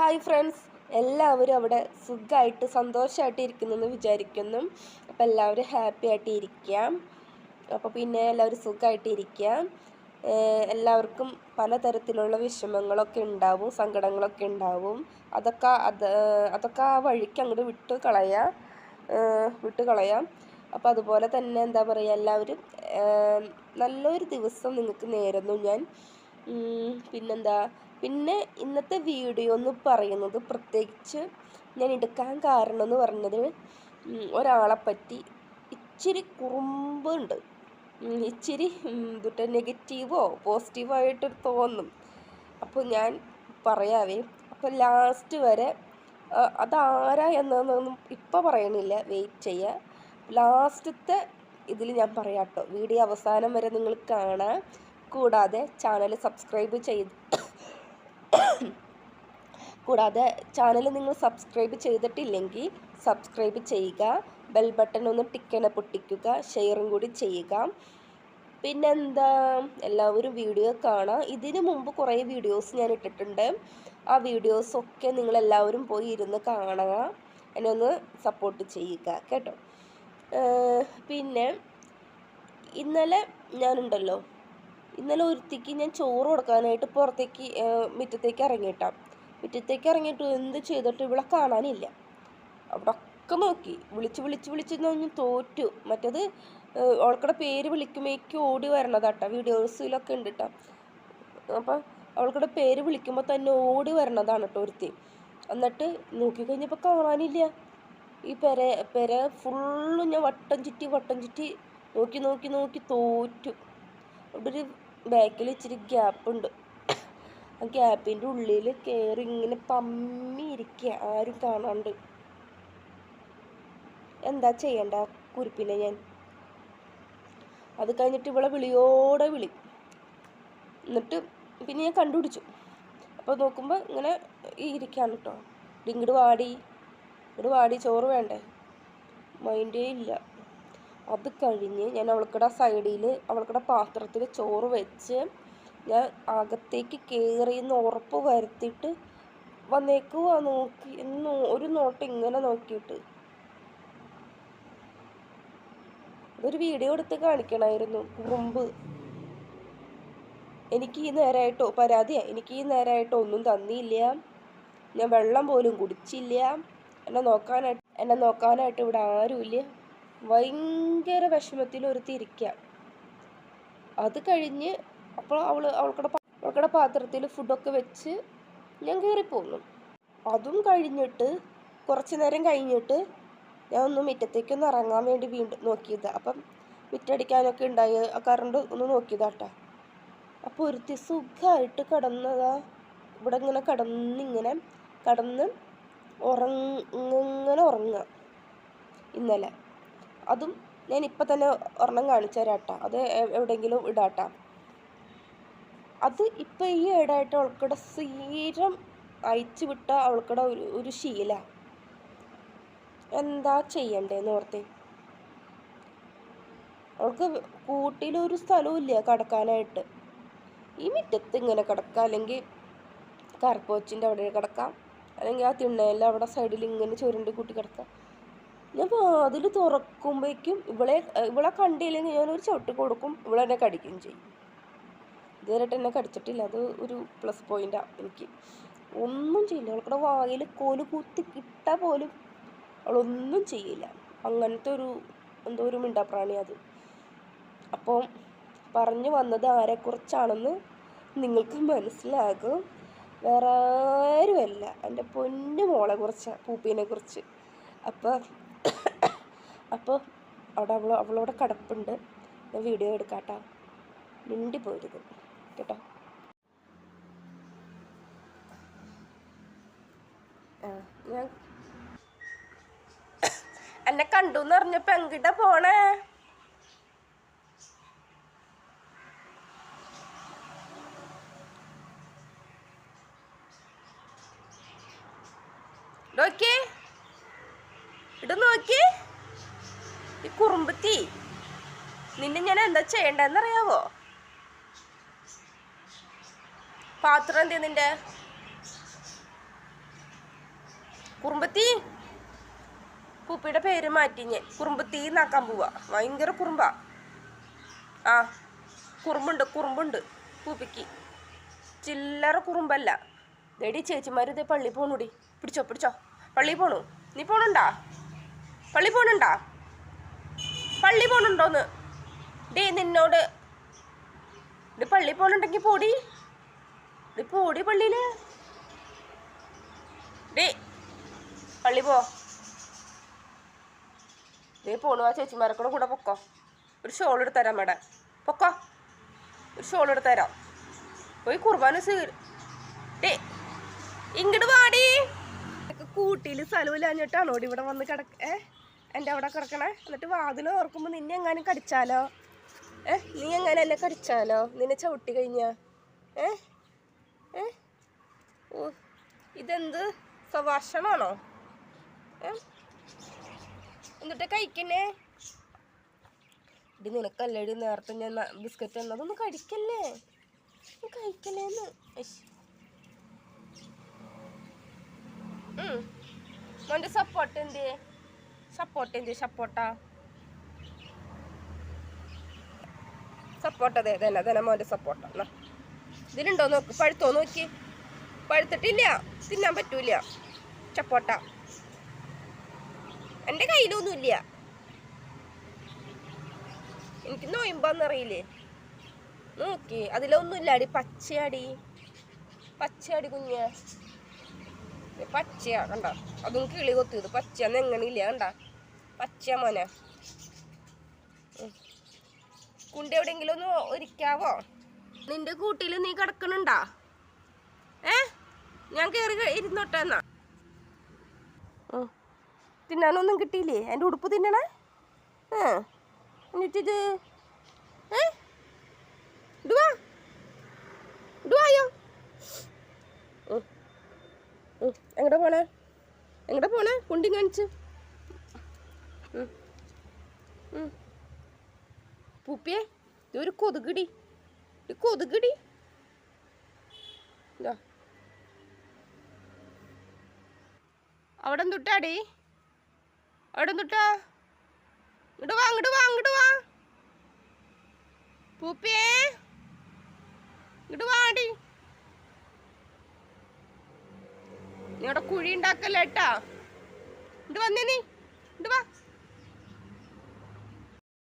Hi friends, എല്ലാവരും അവിടെ സുഖമായിട്ട് സന്തോഷമായിട്ട് ഇരിക്കുന്നെന്ന് വിചാരിക്കുന്നു. അപ്പോൾ എല്ലാവരും ഹാപ്പി ആയിട്ട് ഇരിക്കാം. അപ്പോൾ പിന്നെ എല്ലാവരും സുഖമായിട്ട് ഇരിക്കാം. എല്ലാവർക്കും പലതരത്തിലുള്ള വിഷമങ്ങളൊക്കെ ഉണ്ടാവും, സങ്കടങ്ങളൊക്കെ ഉണ്ടാവും. അതൊക്കെ ആ വഴിക്ക് അങ്ങോട്ട് വിട്ട് കളയാം. അപ്പോൾ അതുപോലെ തന്നെ എന്താ പറയുക, എല്ലാവരും നല്ലൊരു ദിവസം നിങ്ങൾക്ക് നേരുന്നു ഞാൻ. പിന്നെ ഇന്നത്തെ വീഡിയോ എന്ന് പറയുന്നത്, പ്രത്യേകിച്ച് ഞാൻ എടുക്കാൻ കാരണം എന്ന് പറഞ്ഞത്, ഒരാളെപ്പറ്റി ഇച്ചിരി കുറുമ്പുണ്ട്, ഇച്ചിരി നെഗറ്റീവോ പോസിറ്റീവോ ആയിട്ട് തോന്നും. അപ്പോൾ ഞാൻ പറയാവേ. അപ്പോൾ ലാസ്റ്റ് വരെ അതാരാ എന്നൊന്നും ഇപ്പോൾ പറയണില്ല, വെയിറ്റ് ചെയ്യുക. ലാസ്റ്റത്തെ ഇതിൽ ഞാൻ പറയാം കേട്ടോ. വീഡിയോ അവസാനം വരെ നിങ്ങൾ കാണാം. കൂടാതെ ചാനൽ നിങ്ങൾ സബ്സ്ക്രൈബ് ചെയ്തിട്ടില്ലെങ്കിൽ സബ്സ്ക്രൈബ് ചെയ്യുക, ബെൽ ബട്ടൺ ഒന്ന് ടിക്കണ പൊട്ടിക്കുക, ഷെയറും കൂടി ചെയ്യുക. പിന്നെന്താ, എല്ലാവരും വീഡിയോ കാണാം. ഇതിനു മുമ്പ് കുറേ വീഡിയോസ് ഞാൻ ഇട്ടിട്ടുണ്ട്. ആ വീഡിയോസൊക്കെ നിങ്ങളെല്ലാവരും പോയി ഇരുന്ന് കാണുക, എന്നെ ഒന്ന് സപ്പോർട്ട് ചെയ്യുക കേട്ടോ. പിന്നെ ഇന്നലെ ഒരുത്തിക്ക് ഞാൻ ചോറ് കൊടുക്കാനായിട്ട് പുറത്തേക്ക് മുറ്റത്തേക്ക് ഇറങ്ങിയിട്ട് എന്ത് ചെയ്തിട്ട് ഇവിടെ കാണാനില്ല. അവിടെ ഒക്കെ നോക്കി, വിളിച്ച് ഞാൻ തോറ്റു. മറ്റേത് അവൾക്കടെ പേര് വിളിക്കുമ്പോഴേക്കും ഓടി വരണതാട്ടോ, വീഡിയോസിലൊക്കെ ഉണ്ട് കേട്ടോ. അപ്പം അവൾക്കടെ പേര് വിളിക്കുമ്പോൾ തന്നെ ഓടി വരണതാണ് കേട്ടോ ഒരുത്തി. എന്നിട്ട് നോക്കിക്കഴിഞ്ഞപ്പോൾ കാണാനില്ല. ഈ പെര ഫുള്ളും ഞാൻ വട്ടം ചുറ്റി നോക്കി തോറ്റു. അവിടെ ഒരു ബാക്കിൽ ഇച്ചിരി ഗ്യാപ്പുണ്ട്. ആ ഗ്യാപ്പിൻ്റെ ഉള്ളിൽ കയറി ഇങ്ങനെ പമ്മിയിരിക്കുക, ആരും കാണാണ്ട്. എന്താ ചെയ്യണ്ട കുരുപ്പിനെ ഞാൻ. അത് കഴിഞ്ഞിട്ട് ഇവളെ വിളി. എന്നിട്ട് പിന്നെ ഞാൻ കണ്ടുപിടിച്ചു. അപ്പോൾ നോക്കുമ്പോൾ ഇങ്ങനെ ഇരിക്കുകയാണ് കേട്ടോ. ഇങ്ങോട്ട് വാടി ചോറ് വേണ്ടേ, മൈൻഡേ ഇല്ല. അത് കഴിഞ്ഞ് ഞാൻ അവൾക്കടെ പാത്രത്തിൽ ചോറ് വെച്ച് ഞാൻ അകത്തേക്ക് കയറിയെന്ന് ഉറപ്പ് വരുത്തിയിട്ട് വന്നേക്കുവാ. നോക്കി ഒരു നോട്ട് ഇങ്ങനെ നോക്കിയിട്ട് അതൊരു വീഡിയോ എടുത്ത് കാണിക്കണമായിരുന്നു. കുറുമ്പ്. എനിക്ക് ഈ നേരമായിട്ടോ ഒന്നും തന്നില്ല. ഞാൻ വെള്ളം പോലും കുടിച്ചില്ല. എന്നെ നോക്കാനായിട്ട് ഇവിടെ ആരുമില്ല. ഭയങ്കര വിഷമത്തിൽ ഒരുത്തിരിക്കുക. അത് കഴിഞ്ഞ് അപ്പോൾ അവൾക്കടെ പാത്രത്തിൽ ഫുഡൊക്കെ വെച്ച് ഞാൻ കയറിപ്പോന്നു. അതും കഴിഞ്ഞിട്ട് കുറച്ച് നേരം കഴിഞ്ഞിട്ട് ഞാൻ ഒന്ന് മുറ്റത്തേക്കൊന്ന് ഇറങ്ങാൻ വേണ്ടി വീണ്ടും നോക്കിയത്. അപ്പം മുറ്റടിക്കാനൊക്കെ ഉണ്ടായി, ആ കറണ്ട് ഒന്ന് നോക്കിയതാട്ടാ. അപ്പോൾ ഒരുത്തി സുഖമായിട്ട് കിടന്നതാ ഇവിടെ, ഇങ്ങനെ കിടന്ന് ഉറങ്ങുക ഇന്നലെ. അതും ഞാൻ ഇപ്പം തന്നെ ഒരെണ്ണം കാണിച്ചു തരാട്ടാ. അത് എവിടെയെങ്കിലും ഇടാട്ടാ. അത് ഇപ്പം ഈ ഇടയായിട്ട് അവൾക്കടെ സ്ഥിരം അയച്ചു വിട്ട അവൾക്കടെ ഒരു ശീല. എന്താ ചെയ്യണ്ടേന്ന് ഓർത്തേ. അവൾക്ക് കൂട്ടിലൊരു സ്ഥലവും ഇല്ല കിടക്കാനായിട്ട്. ഈ മുറ്റത്ത് ഇങ്ങനെ കിടക്കാം, അല്ലെങ്കിൽ കറുപ്പോച്ചിൻ്റെ അവിടെ കിടക്കാം, അല്ലെങ്കിൽ ആ തിണ്ണയിൽ അവിടെ സൈഡിൽ ഇങ്ങനെ ചുരുണ്ടി കൂട്ടി കിടക്കാം. ഞാൻ വാതിൽ തുറക്കുമ്പോഴേക്കും ഇവളെ കണ്ടില്ലെങ്കിൽ ഞാനൊരു ചവിട്ടി കൊടുക്കും, ഇവളെന്നെ കടിക്കുകയും ചെയ്യും. ഇതുവരെയായിട്ട് എന്നെ കടിച്ചിട്ടില്ല, അത് ഒരു പ്ലസ് പോയിൻ്റാണ് എനിക്ക്. ഒന്നും ചെയ്യില്ല. അവൾക്കടെ വായിൽ കോല് കുത്തി കിട്ടാൽ പോലും അവളൊന്നും ചെയ്യില്ല. അങ്ങനത്തെ എന്തോ ഒരു മിണ്ടാപ്രാണി അത്. അപ്പോൾ പറഞ്ഞു വന്നത് ആരെക്കുറിച്ചാണെന്ന് നിങ്ങൾക്ക് മനസ്സിലാകും. വേറെ ആരുമല്ല, എൻ്റെ പൊന്നു മോളെ കുറിച്ചാണ്, പൂപ്പീനെ കുറിച്ച്. അപ്പോൾ അവളവിടെ കിടപ്പുണ്ട്. ഞാൻ വീഡിയോ എടുക്കാട്ടോ, മിണ്ടി പോരുത് കേട്ടോ. ഞാൻ എന്നെ കണ്ടു എന്ന് പറഞ്ഞപ്പോൾ എങ്കിട്ടാ പോണേ? നോക്കി ഈ കുറുമ്പത്തി, നിന്നെ ഞാൻ എന്താ ചെയ്യണ്ടെന്നറിയാവോ? പാത്രം എന്തിയാ നിന്റെ? കുറുമ്പത്തി. പൂപ്പിയുടെ പേര് മാറ്റി ഞാൻ കുറുമ്പത്തി എന്നാക്കാൻ പോവാ. ഭയങ്കര കുറുമ്പാ. ആ കുറുമ്പുണ്ട് പൂപ്പിക്ക്. ചില്ലറ കുറുമ്പല്ല. ദേടി ചേച്ചിമാരിതേ പള്ളി പോണൂടി. പിടിച്ചോ പള്ളി പോണു. നീ പോണുണ്ടാ? പള്ളി പോണുണ്ടോന്ന്? ഡേ നിന്നോട് പള്ളി പോണുണ്ടെങ്കിൽ പോടി. പോടി പള്ളിയില്. ഡേ പള്ളി പോ. ദേ പോണു. ആ ചേച്ചിമാരക്കൂടെ കൂടെ പൊക്കോ. ഒരു ഷോൾ എടുത്ത് തരാം മേഡം. പൊക്കോ, ഒരു ഷോൾ എടുത്ത് തരാം. പോയി കുർബാന ഡേ ഇങ്ങോട്ട് വാടി. കൂട്ടിയിൽ സ്ഥലമില്ലാഞ്ഞിട്ടാണോ ഇവിടെ വന്ന് എൻ്റെ അവിടെ കിടക്കണേ? എന്നിട്ട് വാതിൽ ഓർക്കുമ്പോൾ നിന്നെ എങ്ങാനും കടിച്ചാലോ? നീ എങ്ങനെ എന്നെ കടിച്ചാലോ? നിന്നെ ചവിട്ടി കഴിഞ്ഞാ? ഇതെന്ത് സഭാഷണാണോ? എന്നിട്ട് കഴിക്കണേ? ഇത് നിനക്കല്ലേടി നേരത്തെ ഞാൻ ബിസ്ക്കറ്റ് തന്നതൊന്നും കഴിക്കല്ലേ? കഴിക്കല്ലേന്ന്. മോൻ്റെ സപ്പോർട്ട് എന്ത്? സപ്പോർട്ട് തന്നെ മോൻ്റെ സപ്പോർട്ട. ഇതിലുണ്ടോ നോക്ക്. പഴുത്തോ നോക്കി. പഴുത്തിട്ടില്ല, തിന്നാൻ പറ്റൂല. സപ്പോർട്ട എൻ്റെ കയ്യിലൊന്നുമില്ല. എനിക്ക് നോയമ്പാന്നറിയില്ലേ? നോക്കി അതിലൊന്നുമില്ല. അടി പച്ചയാടി കുഞ്ഞ. പച്ചയാ കണ്ട? അതും കിളി കൊത്തിയത് പച്ചയാന്ന് എങ്ങനെയില്ല കണ്ട? പച്ചയാ മോനെ. കുണ്ടി എവിടെയെങ്കിലും ഒന്ന് ഒരിക്കാവോ? നിന്റെ കൂട്ടിൽ നീ കിടക്കണുണ്ടാ? ഞാൻ കയറി ഇരുന്നോട്ടെന്നാ. തിന്നാനൊന്നും കിട്ടിയില്ലേ? എൻ്റെ ഉടുപ്പ് തിന്നണേ? എന്നിട്ടിത് ഇടുവായോ? എങ്ങടെ പോണേ? കുണ്ടി കാണിച്ച്. പൂപ്പിയെ ഇതൊരു കൊതുകിടി. അവിടെ തൊട്ടാടി. ഇങ്ങോട്ട് വാ പൂപ്പിയേ, ഇങ്ങോട്ട് വാടി. നീ അവിടെ കുഴി ഉണ്ടാക്കല്ലേട്ടാ. ഇങ്ങോട്ട് വന്നേ. നീ ഇങ്ങോട്ട് വാ.